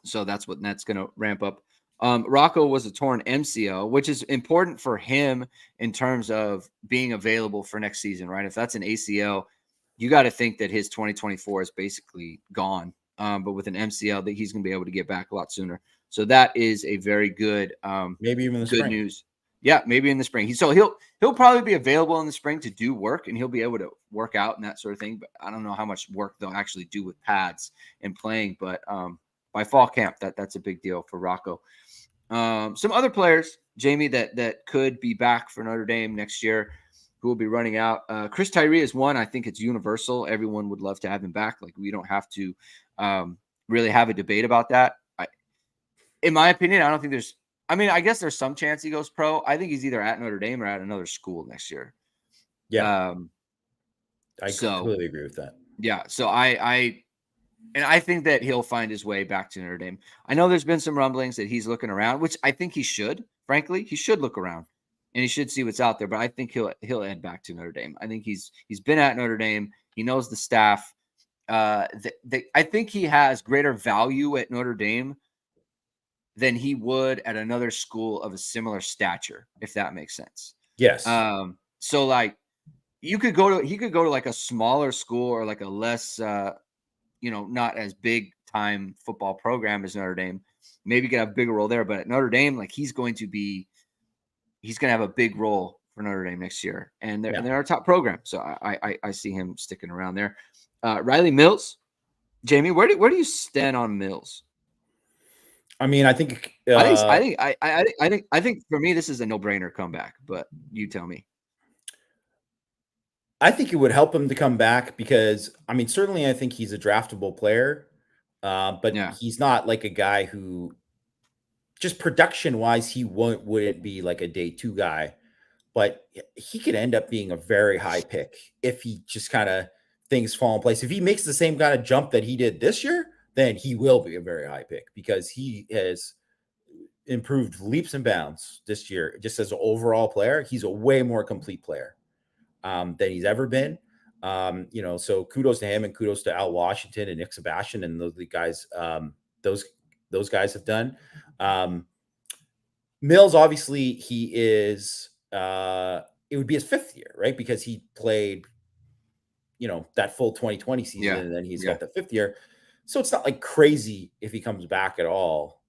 So that's gonna ramp up. Rocco was a torn MCL, which is important for him in terms of being available for next season, right? If that's an ACL, you got to think that his 2024 is basically gone. But with an MCL, that he's going to be able to get back a lot sooner. So that is a very good, maybe even good news. Yeah, maybe in the spring. He'll probably be available in the spring to do work, and he'll be able to work out and that sort of thing. But I don't know how much work they'll actually do with pads and playing. But by fall camp, that's a big deal for Rocco. Some other players, Jamie, that could be back for Notre Dame next year, who will be running out. Chris Tyree is one. I think it's universal. Everyone would love to have him back. Like, we don't have to really have a debate about that. In my opinion, I don't think there's. I mean, I guess there's some chance he goes pro. I think he's either at Notre Dame or at another school next year. Yeah, I completely agree with that. Yeah, so I think that he'll find his way back to Notre Dame. I know there's been some rumblings that he's looking around, which I think he should. Frankly, he should look around and he should see what's out there. But I think he'll head back to Notre Dame. I think he's been at Notre Dame. He knows the staff. I think he has greater value at Notre Dame than he would at another school of a similar stature, if that makes sense. Yes. So like he could go to like a smaller school or like a less not as big time football program as Notre Dame. Maybe get a bigger role there, but at Notre Dame, like he's going to have a big role for Notre Dame next year, and they're our top program. So I see him sticking around there. Riley Mills, Jamie, where do you stand on Mills? I mean, I think I think for me this is a no-brainer comeback, but you tell me. I think it would help him to come back because, I mean, certainly I think he's a draftable player, but he's not like a guy who, just production-wise, he wouldn't be like a day two guy, but he could end up being a very high pick if he just kind of things fall in place. If he makes the same kind of jump that he did this year, then he will be a very high pick because he has improved leaps and bounds this year. Just as an overall player, he's a way more complete player than he's ever been. So kudos to him and kudos to Al Washington and Nick Sebastian and those guys. Those guys have done. Mills, obviously, he is. It would be his fifth year, right? Because he played, that full 2020 season, and then he's got the fifth year. So it's not like crazy if he comes back at all.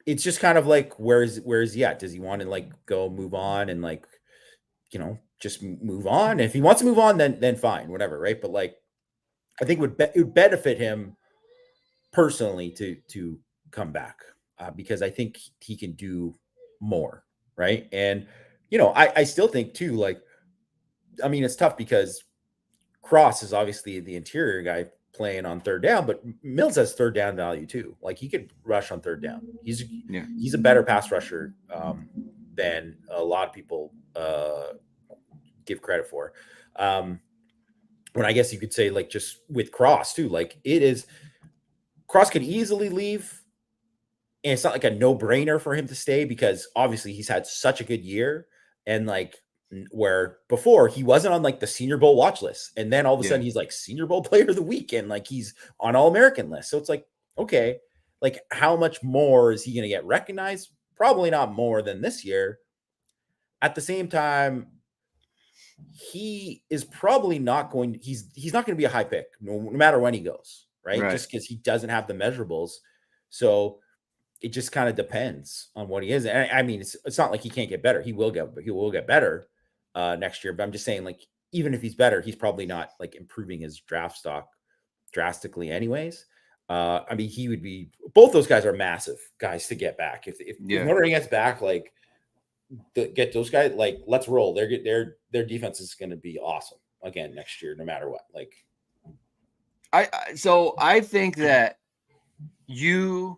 It's just kind of like, where is he at? Does he want to like go move on and like, just move on? If he wants to move on, then fine, whatever, right? But like, I think it would benefit him personally to come back because I think he can do more, right? And I still think too, like, I mean, it's tough because Cross is obviously the interior guy playing on third down, but Mills has third down value too. Like he could rush on third down. He's a better pass rusher than a lot of people give credit for. When I guess you could say like just with Cross too, like Cross could easily leave, and it's not like a no-brainer for him to stay because obviously he's had such a good year, and like where before he wasn't on like the Senior Bowl watch list, and then all of a sudden he's like Senior Bowl player of the week, and like he's on All-American list. So it's like, okay, like how much more is he going to get recognized? Probably not more than this year. At the same time, he is probably not going. He's not going to be a high pick no matter when he goes, right? Just because he doesn't have the measurables. So it just kind of depends on what he is. And I mean, it's not like he can't get better. He will get better next year. But I'm just saying, like, even if he's better, he's probably not like improving his draft stock drastically anyways. I mean, he would be, both those guys are massive guys to get back. If Notre Dame gets back, like get those guys, like let's roll. Their defense is going to be awesome. again next year, no matter what. Like, I think that so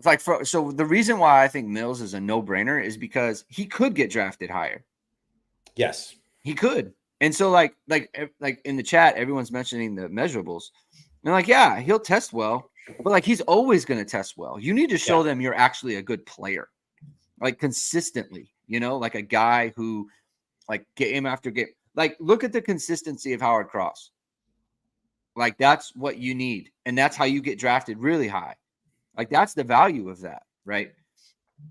the reason why I think Mills is a no-brainer is because he could get drafted higher. yes, He could. And so like in the chat, everyone's mentioning the measurables. And like, yeah, he'll test well, but like he's always going to test well. You need to show them you're actually a good player, like consistently, like a guy who like game after game, like look at the consistency of Howard Cross. Like that's what you need. And that's how you get drafted really high. Like that's the value of that, right?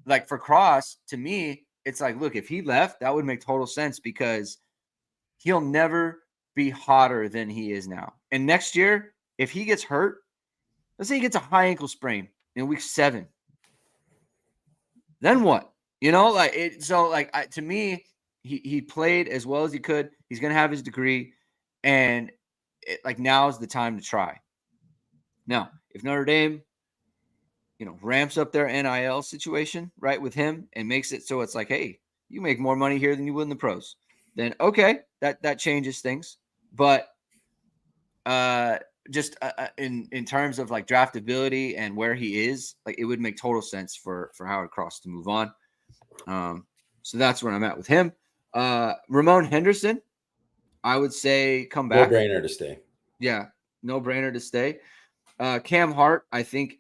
Like for Cross, to me, it's like, look, if he left, that would make total sense because he'll never be hotter than he is now. And next year, if he gets hurt, let's say he gets a high ankle sprain in week 7, then what? Like it. So like to me, he played as well as he could. He's gonna have his degree, and like now is the time to try. Now, if Notre Dame, ramps up their NIL situation right with him and makes it so it's like, hey, you make more money here than you would in the pros, then okay, that changes things. But just in terms of like draftability and where he is, like it would make total sense for Howard Cross to move on. So that's where I'm at with him. Ramon Henderson, I would say come back. No brainer to stay. Yeah, no brainer to stay. Cam Hart, I think,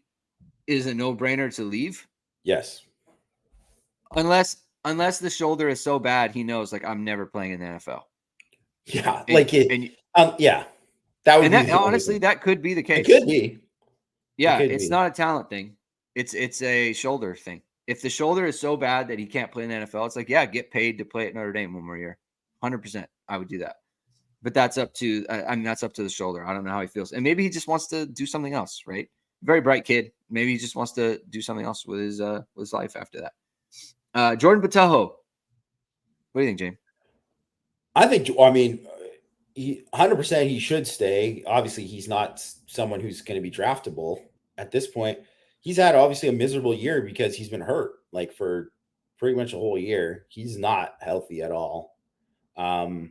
is a no brainer to leave. Yes. Unless the shoulder is so bad, he knows like I'm never playing in the NFL. Yeah, yeah. That would be honestly that could be the case. It could be. Yeah, it's not a talent thing. It's a shoulder thing. If the shoulder is so bad that he can't play in the NFL, it's like, yeah, get paid to play at Notre Dame one more year. 100%. I would do that. But that's up to that's up to the shoulder. I don't know how he feels. And maybe he just wants to do something else, right? Very bright kid. Maybe he just wants to do something else with his life after that. Jordan Botelho. What do you think, James? I think, 100% he should stay. Obviously, he's not someone who's going to be draftable at this point. He's had obviously a miserable year because he's been hurt like for pretty much a whole year. He's not healthy at all. I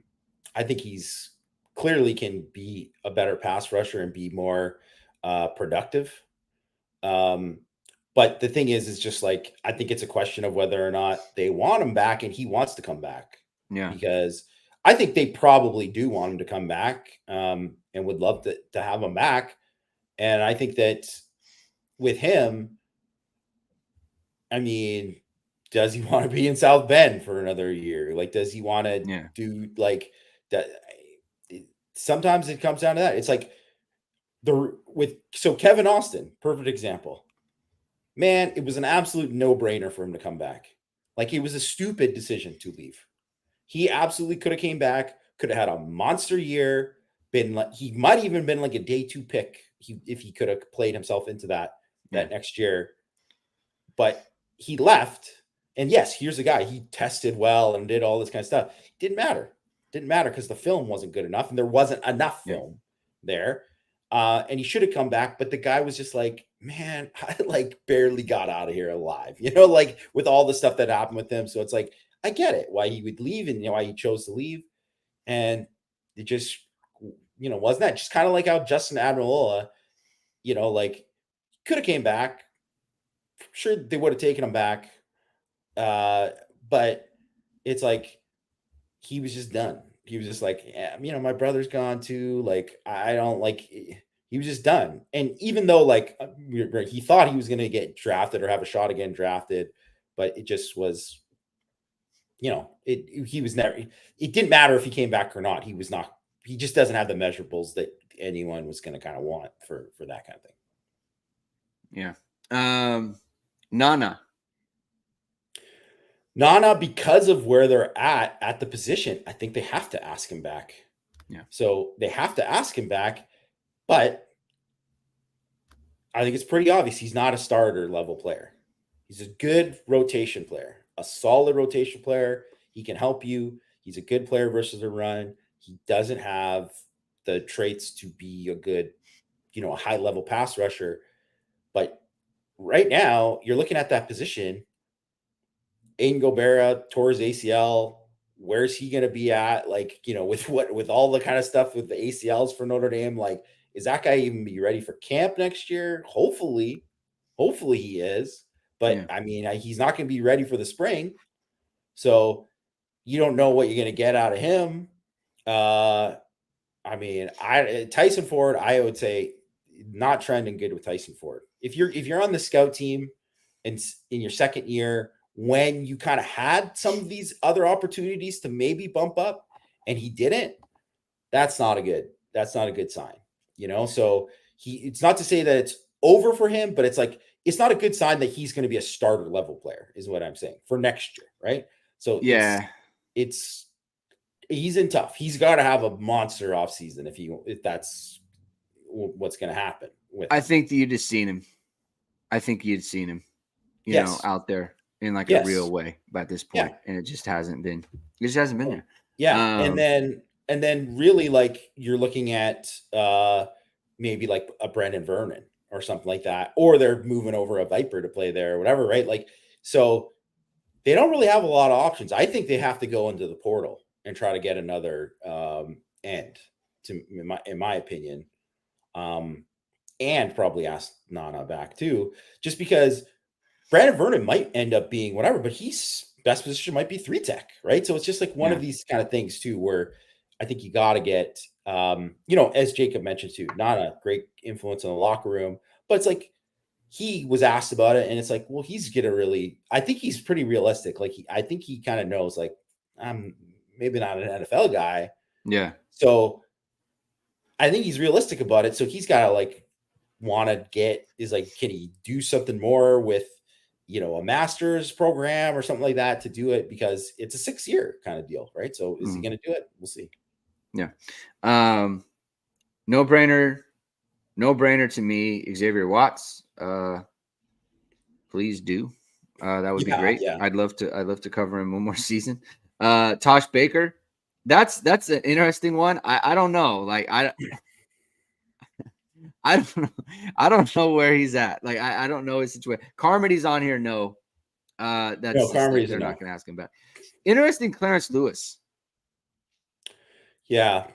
think he's clearly can be a better pass rusher and be more productive. But the thing is just like, I think it's a question of whether or not they want him back and he wants to come back. Yeah. Because I think they probably do want him to come back and would love to have him back. And I think that with him, I mean, does he want to be in South Bend for another year? Like, does he want to do like that? Sometimes it comes down to that. It's like Kevin Austin, perfect example. Man, it was an absolute no-brainer for him to come back. Like, it was a stupid decision to leave. He absolutely could have came back, could have had a monster year, he might even been like a day 2 pick if he could have played himself into that next year. But he left, and yes, here's a guy. He tested well and did all this kind of stuff. Didn't matter because the film wasn't good enough, and there wasn't enough film there. And he should have come back, but the guy was just like, man, I like barely got out of here alive, like with all the stuff that happened with him. So it's like, I get it, why he would leave and why he chose to leave. And it just, wasn't that just kind of like how Justin Admirola, like could have came back. Sure, they would have taken him back. But it's like, he was just done. He was just like, yeah, my brother's gone too. Like, I don't like, he was just done. And even though like he thought he was going to get drafted or have a shot again drafted, but it just was, he was never, it didn't matter if he came back or not. He just doesn't have the measurables that anyone was going to kind of want for that kind of thing. Yeah. Nana, because of where they're at the position, I think they have to ask him back. Yeah. So they have to ask him back, but I think it's pretty obvious he's not a starter level player. He's a good rotation player, a solid rotation player. He can help you. He's a good player versus the run. He doesn't have the traits to be a good, a high level pass rusher. But right now, you're looking at that position. Aiden Gobera tore his ACL where's he going to be at? Like, with all the kind of stuff with the ACLs for Notre Dame, like, is that guy even be ready for camp next year? Hopefully he is, but I mean, he's not going to be ready for the spring. So you don't know what you're going to get out of him. I mean, Tyson Ford, I would say not trending good with Tyson Ford. If you're on the scout team and in your second year, when you kind of had some of these other opportunities to maybe bump up and he didn't, that's not a good sign, So it's not to say that it's over for him, but it's like, it's not a good sign that he's going to be a starter level player is what I'm saying for next year. Right. So it's he's in tough. He's got to have a monster offseason if that's what's going to happen with him. I think that you'd have seen him. I think you'd seen him, out there in like a real way by this point. And it just hasn't been. It just hasn't been there. Yeah. And then really, like, you're looking at maybe like a Brendan Vernon or something like that, or they're moving over a Viper to play there or whatever, right? Like, so they don't really have a lot of options. I think they have to go into the portal and try to get another end, in my opinion, and probably ask Nana back too, just because Brandon Vernon might end up being whatever, but he's best position might be 3 tech, right? So it's just like one of these kind of things too, where I think you got to get, as Jacob mentioned too, not a great influence in the locker room, but it's like he was asked about it, and it's like, well, he's gonna I think he's pretty realistic. Like, I think he kind of knows, like, I'm maybe not an NFL guy. Yeah. So I think he's realistic about it. So he's got to like want to can he do something more with, a master's program or something like that to do it, because it's a 6-year kind of deal, right? So is he going to do it? We'll see. Yeah. No brainer to me, Xavier Watts. Please do. That would be great. Yeah. I'd love to cover him one more season. Tosh Baker. That's an interesting one. I don't know. Like, I don't know where he's at. Like, I don't know his situation. Carmody's on here. No. Carmody's they're not going to ask him back. Interesting. Clarence Lewis. Yeah,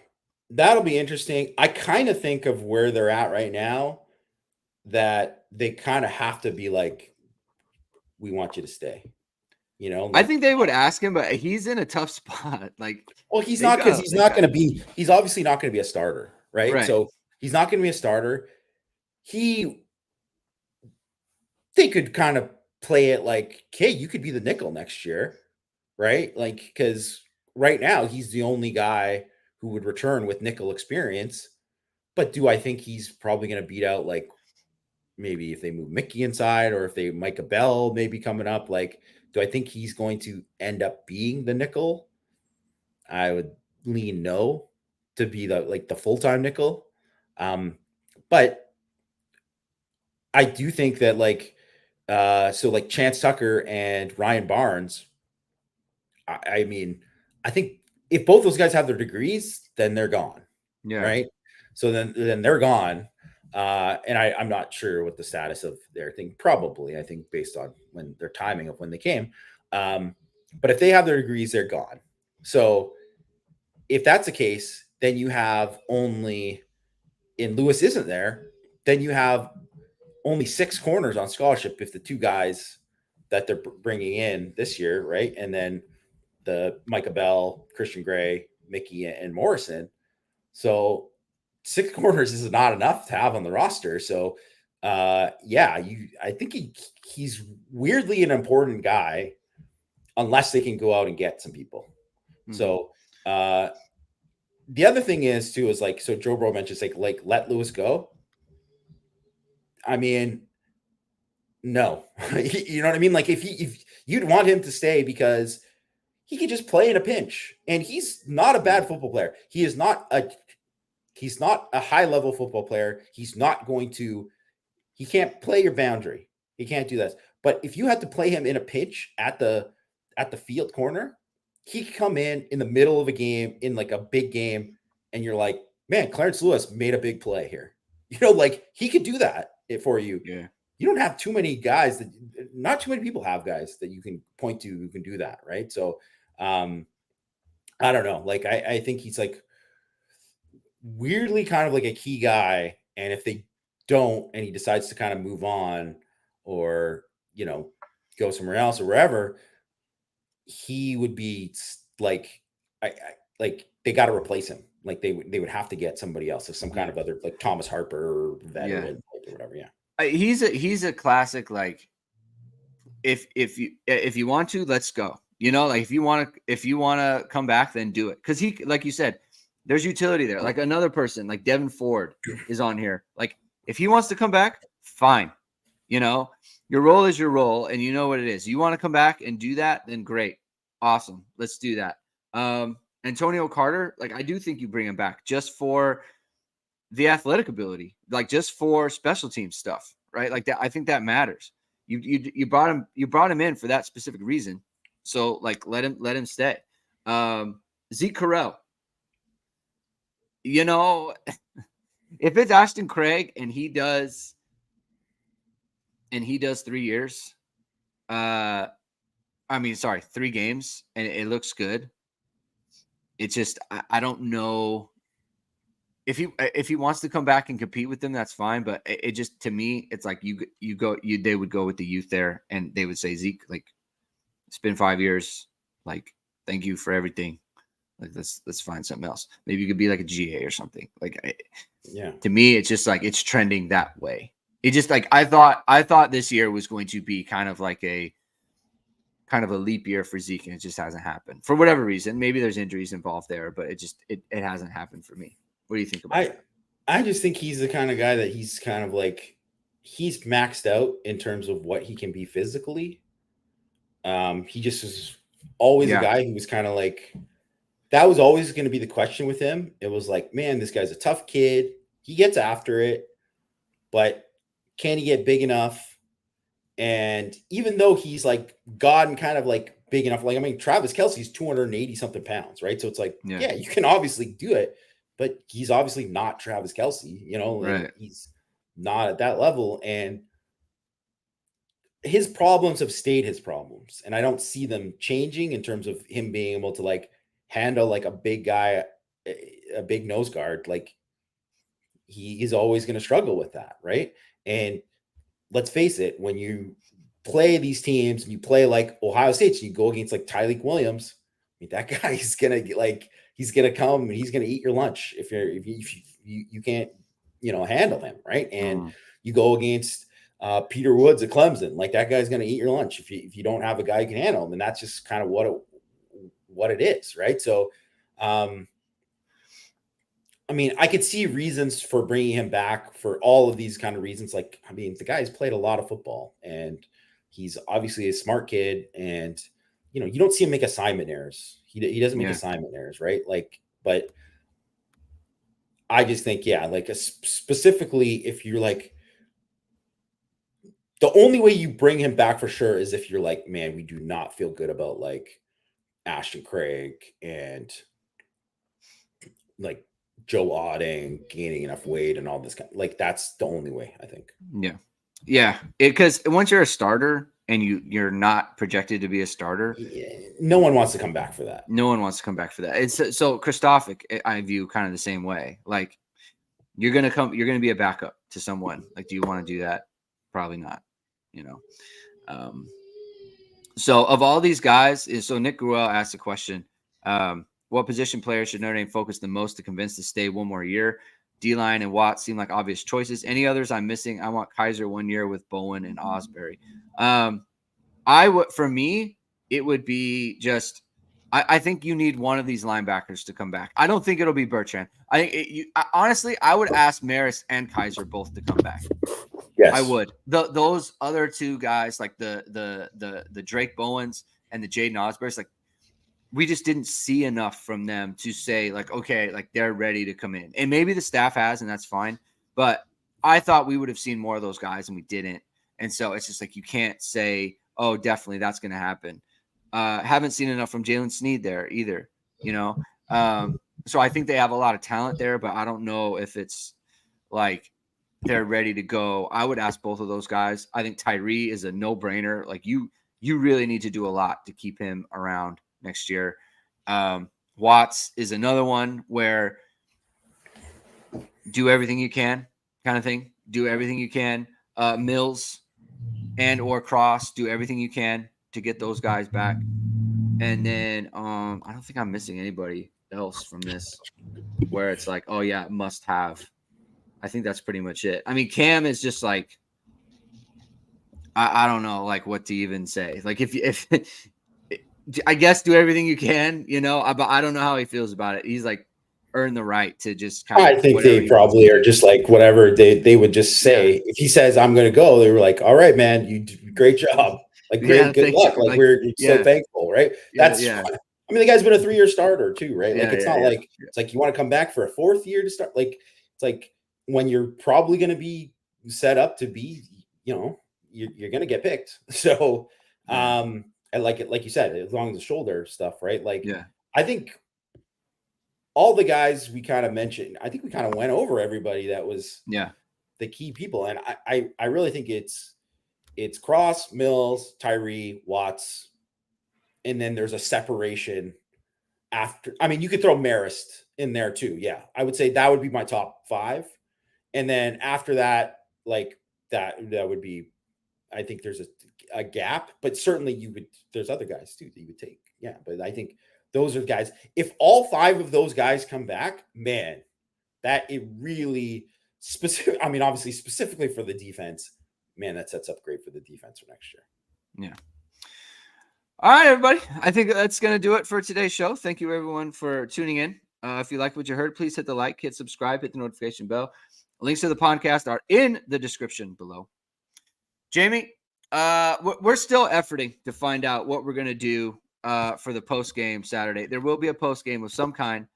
that'll be interesting. I kind of think of where they're at right now, that they kind of have to be like, we want you to stay. Like, I think they would ask him, but he's in a tough spot. Like, well, he's not, because he's not going to be. He's obviously not going to be a starter, right? So he's not going to be a starter. They could kind of play it like, hey, you could be the nickel next year, right? Like, because right now he's the only guy who would return with nickel experience. But do I think he's probably going to beat out, like, maybe if they move Mickey inside, or if they Micah Bell maybe coming up, like, do I think he's going to end up being the nickel? I would lean no, to be the full-time nickel. But I do think that, like, so like Chance Tucker and Ryan Barnes, I mean, I think if both those guys have their degrees, then they're gone. Yeah. Right. So then they're gone. And I'm not sure what the status of their thing, probably, I think, based on when their timing of when they came. But if they have their degrees, they're gone. So if that's the case, then you have only, and Lewis isn't there, then you have only 6 corners on scholarship if the 2 guys that they're bringing in this year, right? And then the Micah Bell, Christian Gray, Mickey, and Morrison. So 6 corners is not enough to have on the roster. So I think he's weirdly an important guy, unless they can go out and get some people. Mm-hmm. So the other thing is too, is like, so Joe Bro mentions like let Lewis go. I mean, no, you know what I mean? Like, if you'd want him to stay, because he could just play in a pinch, and he's not a bad football player. He's not a high level football player. He can't play your boundary. He can't do that. But if you had to play him in a pinch at the field corner, he could come in the middle of a game, in like a big game, and you're like, man, Clarence Lewis made a big play here. Like, he could do that for you. Yeah. You don't have too many guys not too many people have guys that you can point to who can do that, right? So I don't know. Like, I think he's like weirdly kind of like a key guy. And if they don't, and he decides to kind of move on or, go somewhere else or wherever, he would be like, like they got to replace him. Like they would have to get somebody else, like some kind of other, like Thomas Harper or veteran or whatever. Yeah. He's a classic, like, if you want to, let's go. Like if you want to come back, then do it. Because he, like you said, there's utility there. Like another person, like Devin Ford is on here. Like if he wants to come back, fine. Your role is your role, and you know what it is. You want to come back and do that, then great, awesome. Let's do that. Antonio Carter, like I do think you bring him back just for the athletic ability, like just for special team stuff, right? Like that, I think that matters. You brought him in for that specific reason. So like let him stay. Zeke Correll. If it's Ashton Craig and he does 3 years, 3 games, and it looks good. It's just I don't know if he wants to come back and compete with them, that's fine. But it just, to me, it's like they would go with the youth there, and they would say, Zeke, like, it's been 5 years, like, thank you for everything. Like, let's find something else. Maybe you could be like a GA or something. Like, to me, it's just like it's trending that way. It just like I thought this year was going to be kind of a leap year for Zeke, and it just hasn't happened for whatever reason. Maybe there's injuries involved there, but it hasn't happened for me. What do you think about that? I just think he's the kind of guy that he's kind of like, he's maxed out in terms of what he can be physically. He just was always a guy who was kind of like, that was always going to be the question with him. It was like, man, this guy's a tough kid. He gets after it, but can he get big enough? And even though he's like gotten kind of like big enough, like, I mean, Travis Kelce's 280 something pounds, right? So it's like, yeah, you can obviously do it, but he's obviously not Travis Kelce, right. He's not at that level. And his problems have stayed his problems. And I don't see them changing in terms of him being able to like handle like a big guy, a big nose guard. Like he's always going to struggle with that. Right. And let's face it, when you play these teams and you play like Ohio State, and you go against like Tyreek Williams, I mean, that guy is going to get like, he's going to come and he's going to eat your lunch if you can't, handle him. Right. And you go against Peter Woods at Clemson, like that guy's going to eat your lunch if you don't have a guy who can handle him. And that's just kind of what it is. Right. So, I mean, I could see reasons for bringing him back for all of these kind of reasons. Like, I mean, the guy's played a lot of football and he's obviously a smart kid, and, you don't see him make assignment errors. He doesn't make assignment errors. Right. Like, but I just think, like specifically if you're like, the only way you bring him back for sure is if you're like, man, we do not feel good about like Ashton Craig and like Joe Otting gaining enough weight and all this kind. Like that's the only way, I think. Yeah. Because once you're a starter and you're not projected to be a starter, no one wants to come back for that. No one wants to come back for that. It's so Christophic, I view kind of the same way. Like you're gonna be a backup to someone. Like, do you want to do that? Probably not. So of all these guys, so Nick Gruel asked a question. What position players should Notre Dame focus the most to convince to stay one more year? D-line and Watt seem like obvious choices. Any others I'm missing? I want Kaiser 1 year with Bowen and Osbury. For me, it would be just, I think you need one of these linebackers to come back. I don't think it'll be Bertrand. Honestly, I would ask Maris and Kaiser both to come back. Yes, I would. Those other two guys, like the Drake Bowens and the Jaden Osbury's, like, we just didn't see enough from them to say like, okay, like they're ready to come in. And maybe the staff has, and that's fine. But I thought we would have seen more of those guys, and we didn't. And so it's just like, you can't say, oh, definitely that's going to happen. Haven't seen enough from Jalen Sneed there either, So I think they have a lot of talent there, but I don't know if it's like they're ready to go. I would ask both of those guys. I think Tyree is a no-brainer. Like you really need to do a lot to keep him around next year. Watts is another one where do everything you can kind of thing. Do everything you can. Mills and or Cross, do everything you can to get those guys back. And then I don't think I'm missing anybody else from this where it's like, oh yeah, must have. I think that's pretty much it. I mean, Cam is just like, I don't know, like what to even say. Like if I guess do everything you can, but I don't know how he feels about it. He's like earned the right to just kind of. I think they probably are just like whatever they would just say. If he says I'm going to go, they were like, all right, man, you did great job. Like great, good luck. Like we're so thankful, right? That's fine. I mean, the guy's been a 3-year starter too, right? Like it's not like it's like you want to come back for a 4th year to start. Like it's like when you're probably going to be set up to be, you're going to get picked. So, and like you said, as long as the shoulder stuff, right? Like, I think all the guys we kind of mentioned, I think we kind of went over everybody that was the key people, and I really think it's Cross, Mills, Tyree, Watts. And then there's a separation after. I mean, you could throw Marist in there too. Yeah, I would say that would be my top 5. And then after that, like that would be. I think there's a gap, but certainly there's other guys too that you would take. Yeah, but I think those are guys. If all 5 of those guys come back, man, that it really specific. I mean, obviously specifically for the defense, man, that sets up great for the defense for next year. Yeah. All right, everybody. I think that's going to do it for today's show. Thank you, everyone, for tuning in. If you like what you heard, please hit the like, hit subscribe, hit the notification bell. Links to the podcast are in the description below. Jamie, we're still efforting to find out what we're going to do for the post-game Saturday. There will be a post-game of some kind.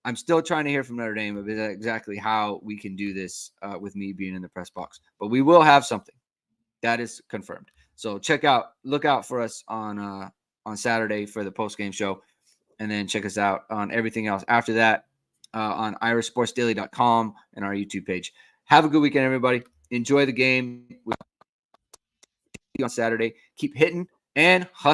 I'm still trying to hear from Notre Dame about exactly how we can do this with me being in the press box. But we will have something. That is confirmed. So look out for us on Saturday for the post-game show. And then check us out on everything else after that on irisportsdaily.com and our YouTube page. Have a good weekend, everybody. Enjoy the game on Saturday. Keep hitting and hustling.